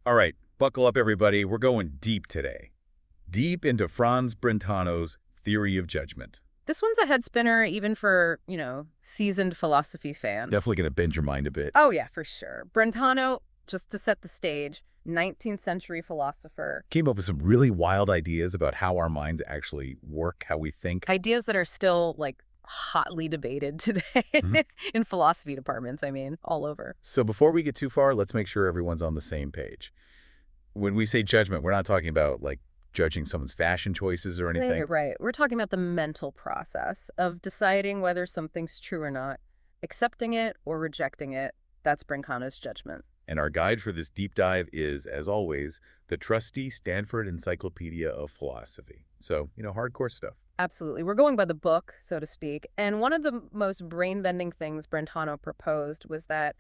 All right, buckle up, everybody. We're going deep today. Deep into Franz Brentano's theory of judgment. This one's a head spinner even for, seasoned philosophy fans. Definitely going to bend your mind a bit. Oh, yeah, for sure. Brentano, just to set the stage, 19th century philosopher. Came up with some really wild ideas about how our minds actually work, how we think. Ideas that are still, hotly debated today in philosophy departments, all over. So before we get too far, let's make sure everyone's on the same page. When we say judgment, we're not talking about, judging someone's fashion choices or anything. Right. We're talking about the mental process of deciding whether something's true or not, accepting it or rejecting it. That's Brentano's judgment. And our guide for this deep dive is, as always, the trusty Stanford Encyclopedia of Philosophy. So, hardcore stuff. Absolutely. We're going by the book, so to speak. And one of the most brain-bending things Brentano proposed was that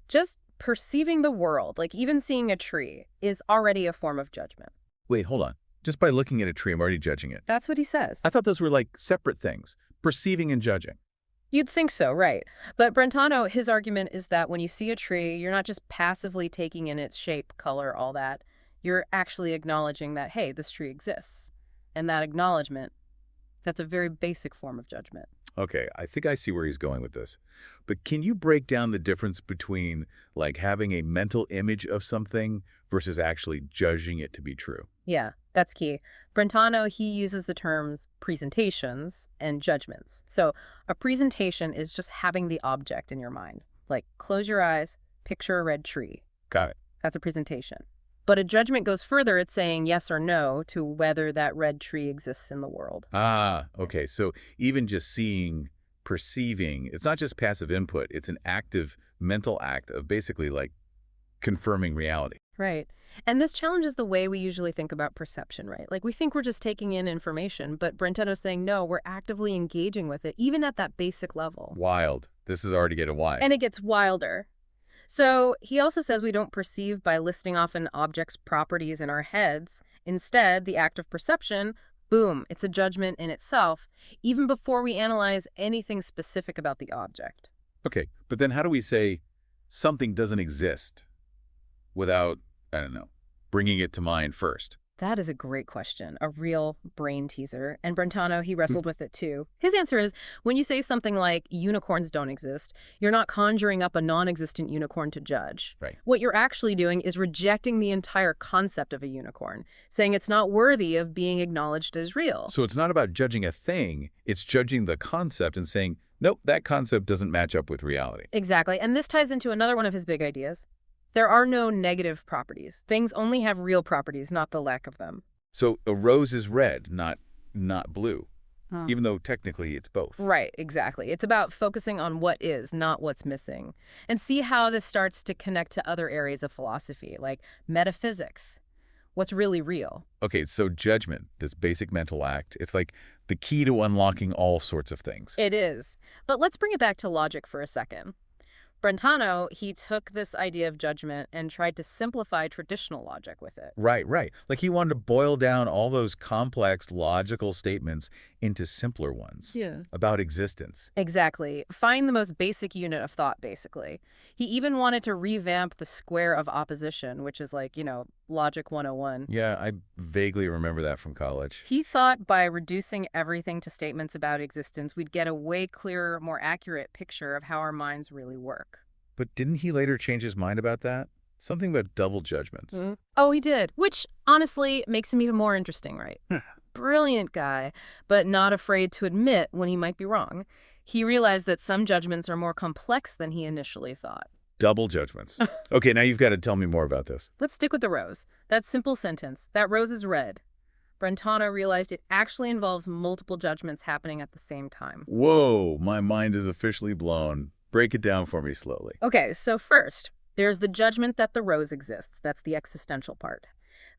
just perceiving the world, like even seeing a tree, is already a form of judgment. Wait, hold on. Just by looking at a tree, I'm already judging it. That's what he says. I thought those were separate things, perceiving and judging. You'd think so, right. But Brentano, his argument is that when you see a tree, you're not just passively taking in its shape, color, all that. You're actually acknowledging that, hey, this tree exists. And that acknowledgement, that's a very basic form of judgment. Okay, I think I see where he's going with this. But can you break down the difference between, having a mental image of something versus actually judging it to be true? Yeah, that's key. Brentano, he uses the terms presentations and judgments. So a presentation is just having the object in your mind. Like, close your eyes, picture a red tree. Got it. That's a presentation. But a judgment goes further. It's saying yes or no to whether that red tree exists in the world. Ah, okay. So even just seeing, perceiving, it's not just passive input. It's an active mental act of basically confirming reality. Right. And this challenges the way we usually think about perception, right? We think we're just taking in information, but Brentano's saying, no, we're actively engaging with it, even at that basic level. Wild. This is already getting wild. And it gets wilder. So he also says we don't perceive by listing off an object's properties in our heads. Instead, the act of perception, boom, it's a judgment in itself, even before we analyze anything specific about the object. Okay, but then how do we say something doesn't exist without, bringing it to mind first? That is a great question, a real brain teaser. And Brentano, he wrestled with it too. His answer is, when you say something like unicorns don't exist, you're not conjuring up a non-existent unicorn to judge. Right. What you're actually doing is rejecting the entire concept of a unicorn, saying it's not worthy of being acknowledged as real. So it's not about judging a thing, it's judging the concept and saying, nope, that concept doesn't match up with reality. Exactly. And this ties into another one of his big ideas. There are no negative properties. Things only have real properties, not the lack of them. So a rose is red, not blue, even though technically it's both. Right, exactly. It's about focusing on what is, not what's missing. And see how this starts to connect to other areas of philosophy, like metaphysics. What's really real? Okay, so judgment, this basic mental act, it's the key to unlocking all sorts of things. It is. But let's bring it back to logic for a second. Brentano, he took this idea of judgment and tried to simplify traditional logic with it. Right. He wanted to boil down all those complex logical statements into simpler ones. Yeah. About existence. Exactly. Find the most basic unit of thought, basically. He even wanted to revamp the square of opposition, which is Logic 101. Yeah, I vaguely remember that from college. He thought by reducing everything to statements about existence, we'd get a way clearer, more accurate picture of how our minds really work. But didn't he later change his mind about that? Something about double judgments. Mm-hmm. Oh, he did, which honestly makes him even more interesting, right? Brilliant guy, but not afraid to admit when he might be wrong. He realized that some judgments are more complex than he initially thought. Double judgments. Okay, now you've got to tell me more about this. Let's stick with the rose. That simple sentence, that rose is red. Brentano realized it actually involves multiple judgments happening at the same time. Whoa, my mind is officially blown. Break it down for me slowly. Okay, so first, there's the judgment that the rose exists. That's the existential part.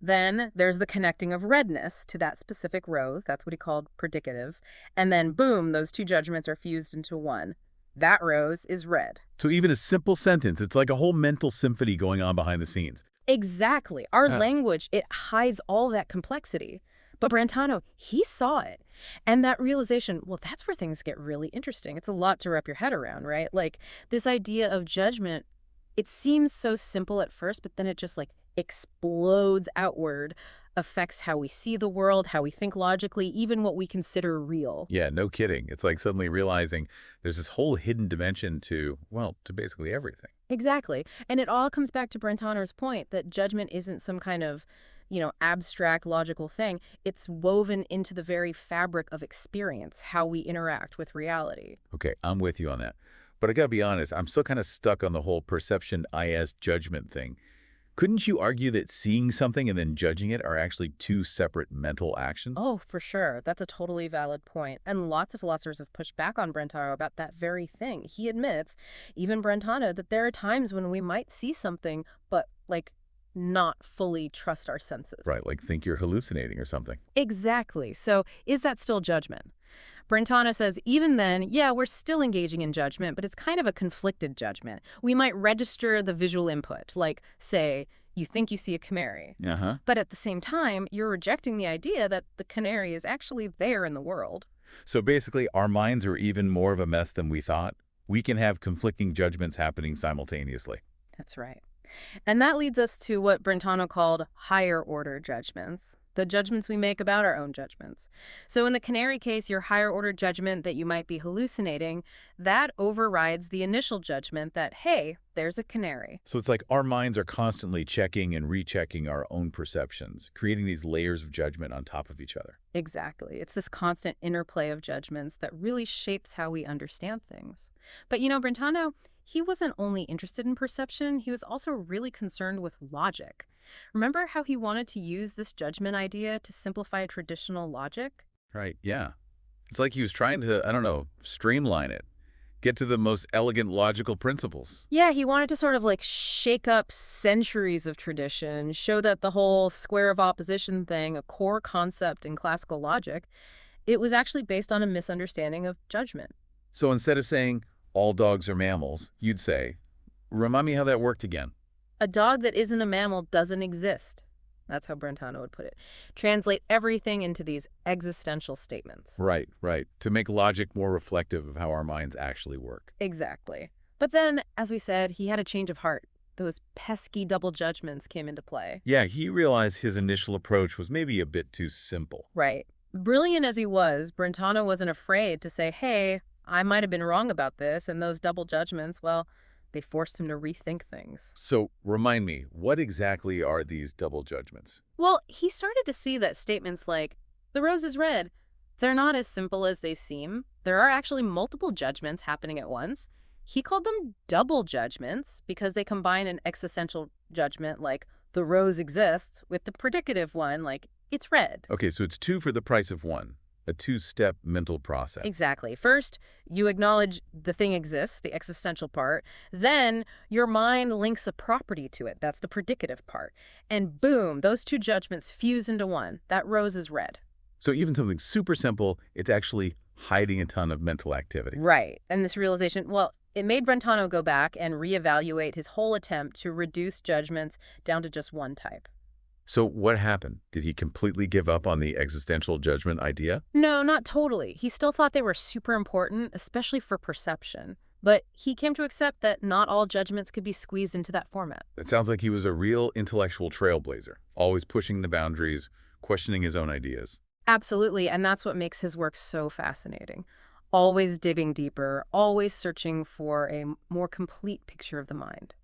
Then there's the connecting of redness to that specific rose. That's what he called predicative. And then, boom, those two judgments are fused into one. That rose is red. So even a simple sentence, it's like a whole mental symphony going on behind the scenes. Exactly. Our language, it hides all that complexity. But Brentano, he saw it. And that realization, well, that's where things get really interesting. It's a lot to wrap your head around, right? This idea of judgment, it seems so simple at first, but then it just explodes outward, affects how we see the world, how we think logically, even what we consider real. Yeah, no kidding. It's like suddenly realizing there's this whole hidden dimension to, well, to basically everything. Exactly. And it all comes back to Brentano's point that judgment isn't some kind of, abstract logical thing. It's woven into the very fabric of experience, how we interact with reality. Okay, I'm with you on that. But I gotta be honest, I'm still kind of stuck on the whole perception IS judgment thing. Couldn't you argue that seeing something and then judging it are actually two separate mental actions? Oh, for sure. That's a totally valid point. And lots of philosophers have pushed back on Brentano about that very thing. He admits, even Brentano, that there are times when we might see something, but not fully trust our senses. Right, like think you're hallucinating or something. Exactly. So is that still judgment? Brentano says even then, yeah, we're still engaging in judgment, but it's kind of a conflicted judgment. We might register the visual input, like, say, you think you see a canary. Uh-huh. But at the same time, you're rejecting the idea that the canary is actually there in the world. So basically, our minds are even more of a mess than we thought. We can have conflicting judgments happening simultaneously. That's right. And that leads us to what Brentano called higher order judgments, the judgments we make about our own judgments. So in the canary case, your higher order judgment that you might be hallucinating, that overrides the initial judgment that, hey, there's a canary. So it's like our minds are constantly checking and rechecking our own perceptions, creating these layers of judgment on top of each other. Exactly. It's this constant interplay of judgments that really shapes how we understand things. But Brentano, he wasn't only interested in perception, he was also really concerned with logic. Remember how he wanted to use this judgment idea to simplify traditional logic? Right, yeah. It's like he was trying to, I don't know, streamline it, get to the most elegant logical principles. Yeah, he wanted to sort of shake up centuries of tradition, show that the whole square of opposition thing, a core concept in classical logic, it was actually based on a misunderstanding of judgment. So instead of saying, all dogs are mammals, you'd say, remind me how that worked again. A dog that isn't a mammal doesn't exist. That's how Brentano would put it. Translate everything into these existential statements. Right, right. To make logic more reflective of how our minds actually work. Exactly. But then, as we said, he had a change of heart. Those pesky double judgments came into play. Yeah, he realized his initial approach was maybe a bit too simple. Right. Brilliant as he was, Brentano wasn't afraid to say, hey, I might have been wrong about this, and those double judgments, well, they forced him to rethink things. So, remind me, what exactly are these double judgments? Well, he started to see that statements like, the rose is red, they're not as simple as they seem. There are actually multiple judgments happening at once. He called them double judgments because they combine an existential judgment like, the rose exists, with the predicative one like, it's red. Okay, so it's two for the price of one. A two-step mental process. Exactly. First, you acknowledge the thing exists, the existential part. Then your mind links a property to it. That's the predicative part. And boom, those two judgments fuse into one. That rose is red. So even something super simple, it's actually hiding a ton of mental activity. Right. And this realization, well, it made Brentano go back and reevaluate his whole attempt to reduce judgments down to just one type. So what happened? Did he completely give up on the existential judgment idea? No, not totally. He still thought they were super important, especially for perception. But he came to accept that not all judgments could be squeezed into that format. It sounds like he was a real intellectual trailblazer, always pushing the boundaries, questioning his own ideas. Absolutely, and that's what makes his work so fascinating. Always digging deeper, always searching for a more complete picture of the mind.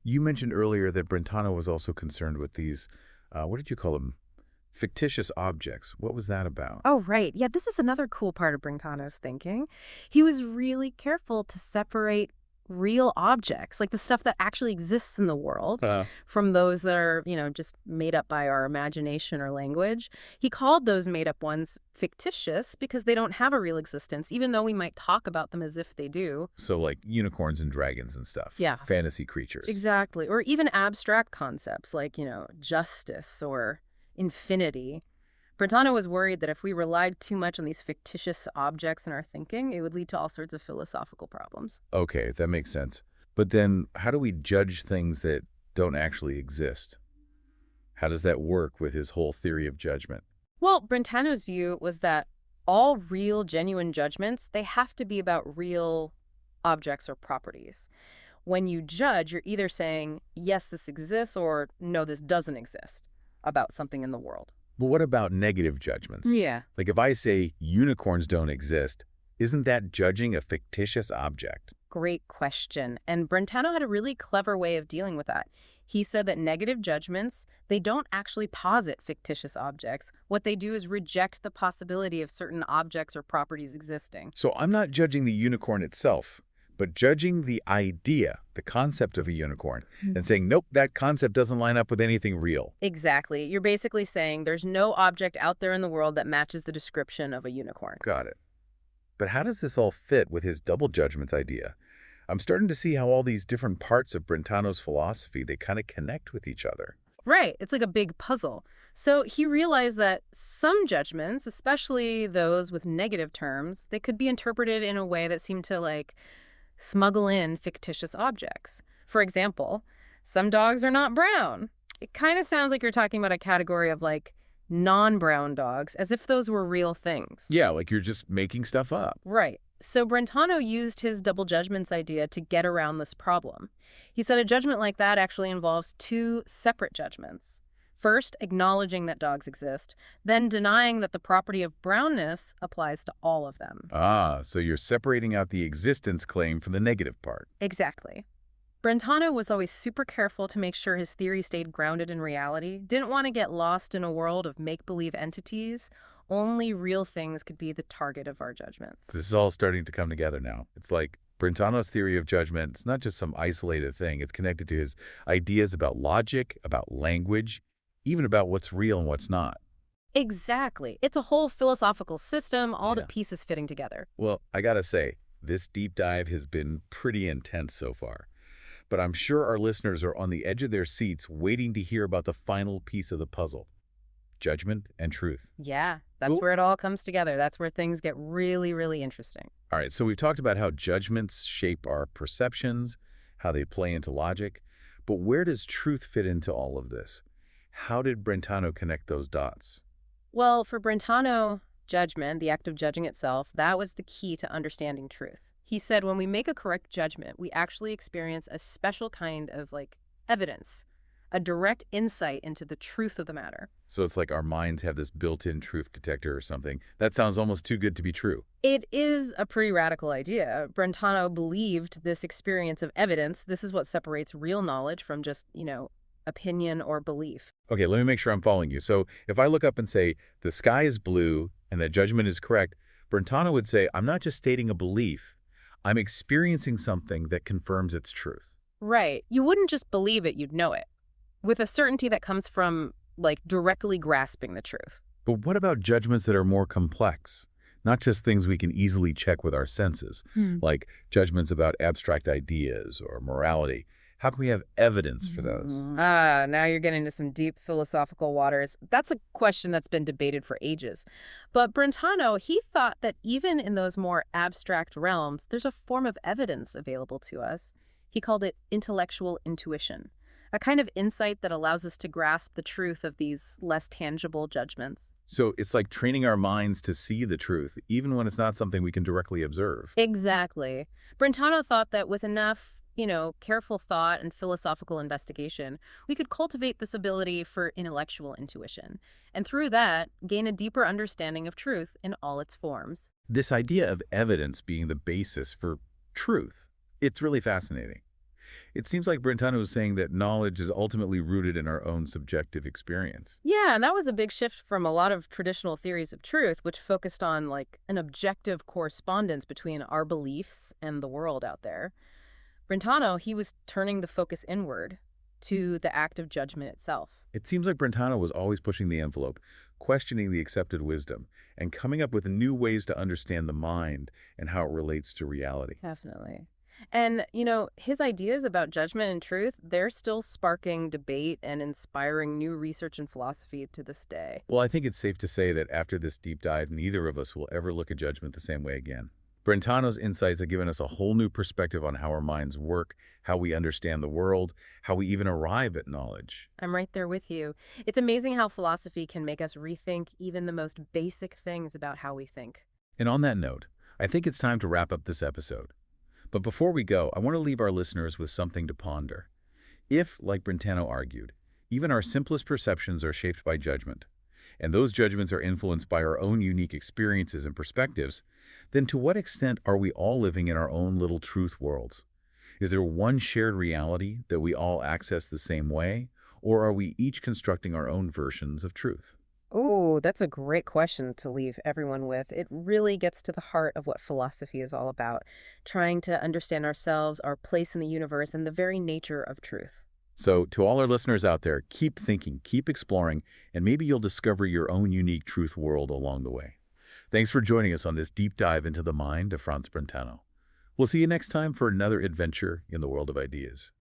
You mentioned earlier that Brentano was also concerned with these, what did you call them? Fictitious objects. What was that about? Oh, right. Yeah, this is another cool part of Brentano's thinking. He was really careful to separate real objects, like the stuff that actually exists in the world, from those that are, just made up by our imagination or language. He called those made up ones fictitious because they don't have a real existence, even though we might talk about them as if they do. So like unicorns and dragons and stuff. Yeah. Fantasy creatures. Exactly. Or even abstract concepts like, justice or infinity. Brentano was worried that if we relied too much on these fictitious objects in our thinking, it would lead to all sorts of philosophical problems. Okay, that makes sense. But then how do we judge things that don't actually exist? How does that work with his whole theory of judgment? Well, Brentano's view was that all real, genuine judgments, they have to be about real objects or properties. When you judge, you're either saying, yes, this exists, or no, this doesn't exist about something in the world. But what about negative judgments? Yeah. Like if I say unicorns don't exist, isn't that judging a fictitious object? Great question. And Brentano had a really clever way of dealing with that. He said that negative judgments, they don't actually posit fictitious objects. What they do is reject the possibility of certain objects or properties existing. So I'm not judging the unicorn itself, but judging the idea, the concept of a unicorn, and saying, nope, that concept doesn't line up with anything real. Exactly. You're basically saying there's no object out there in the world that matches the description of a unicorn. Got it. But how does this all fit with his double judgments idea? I'm starting to see how all these different parts of Brentano's philosophy, they kind of connect with each other. Right. It's like a big puzzle. So he realized that some judgments, especially those with negative terms, they could be interpreted in a way that seemed to smuggle in fictitious objects. For example, some dogs are not brown. It kind of sounds like you're talking about a category of non-brown dogs, as if those were real things. Yeah, like you're just making stuff up. Right. So Brentano used his double judgments idea to get around this problem. He said a judgment like that actually involves two separate judgments. First, acknowledging that dogs exist, then denying that the property of brownness applies to all of them. Ah, so you're separating out the existence claim from the negative part. Exactly. Brentano was always super careful to make sure his theory stayed grounded in reality, didn't want to get lost in a world of make-believe entities. Only real things could be the target of our judgments. This is all starting to come together now. It's like Brentano's theory of judgment, it's not just some isolated thing. It's connected to his ideas about logic, about language, even about what's real and what's not. Exactly. It's a whole philosophical system, all the pieces fitting together. Well, I gotta say, this deep dive has been pretty intense so far. But I'm sure our listeners are on the edge of their seats waiting to hear about the final piece of the puzzle. Judgment and truth. Yeah, that's Cool. where it all comes together. That's where things get really, really interesting. All right, so we've talked about how judgments shape our perceptions, how they play into logic, but where does truth fit into all of this? How did Brentano connect those dots? Well, for Brentano, judgment, the act of judging itself, that was the key to understanding truth. He said when we make a correct judgment, we actually experience a special kind of evidence, a direct insight into the truth of the matter. So it's like our minds have this built-in truth detector or something. That sounds almost too good to be true. It is a pretty radical idea. Brentano believed this experience of evidence, this is what separates real knowledge from just, opinion or belief. Okay, let me make sure I'm following you. So if I look up and say, the sky is blue and that judgment is correct, Brentano would say, I'm not just stating a belief, I'm experiencing something that confirms its truth. Right. You wouldn't just believe it, you'd know it. With a certainty that comes from, directly grasping the truth. But what about judgments that are more complex? Not just things we can easily check with our senses, like judgments about abstract ideas or morality. How can we have evidence for those? Now you're getting into some deep philosophical waters. That's a question that's been debated for ages. But Brentano, he thought that even in those more abstract realms, there's a form of evidence available to us. He called it intellectual intuition, a kind of insight that allows us to grasp the truth of these less tangible judgments. So it's like training our minds to see the truth, even when it's not something we can directly observe. Exactly. Brentano thought that with enough careful thought and philosophical investigation, we could cultivate this ability for intellectual intuition, and through that, gain a deeper understanding of truth in all its forms. This idea of evidence being the basis for truth, it's really fascinating. It seems like Brentano is saying that knowledge is ultimately rooted in our own subjective experience. Yeah, and that was a big shift from a lot of traditional theories of truth, which focused on an objective correspondence between our beliefs and the world out there. Brentano, he was turning the focus inward to the act of judgment itself. It seems like Brentano was always pushing the envelope, questioning the accepted wisdom, and coming up with new ways to understand the mind and how it relates to reality. Definitely. And, his ideas about judgment and truth, they're still sparking debate and inspiring new research and philosophy to this day. Well, I think it's safe to say that after this deep dive, neither of us will ever look at judgment the same way again. Brentano's insights have given us a whole new perspective on how our minds work, how we understand the world, how we even arrive at knowledge. I'm right there with you. It's amazing how philosophy can make us rethink even the most basic things about how we think. And on that note, I think it's time to wrap up this episode. But before we go, I want to leave our listeners with something to ponder. If, like Brentano argued, even our simplest perceptions are shaped by judgment, and those judgments are influenced by our own unique experiences and perspectives, then to what extent are we all living in our own little truth worlds? Is there one shared reality that we all access the same way, or are we each constructing our own versions of truth? Ooh, that's a great question to leave everyone with. It really gets to the heart of what philosophy is all about, trying to understand ourselves, our place in the universe, and the very nature of truth. So, to all our listeners out there, keep thinking, keep exploring, and maybe you'll discover your own unique truth world along the way. Thanks for joining us on this deep dive into the mind of Franz Brentano. We'll see you next time for another adventure in the world of ideas.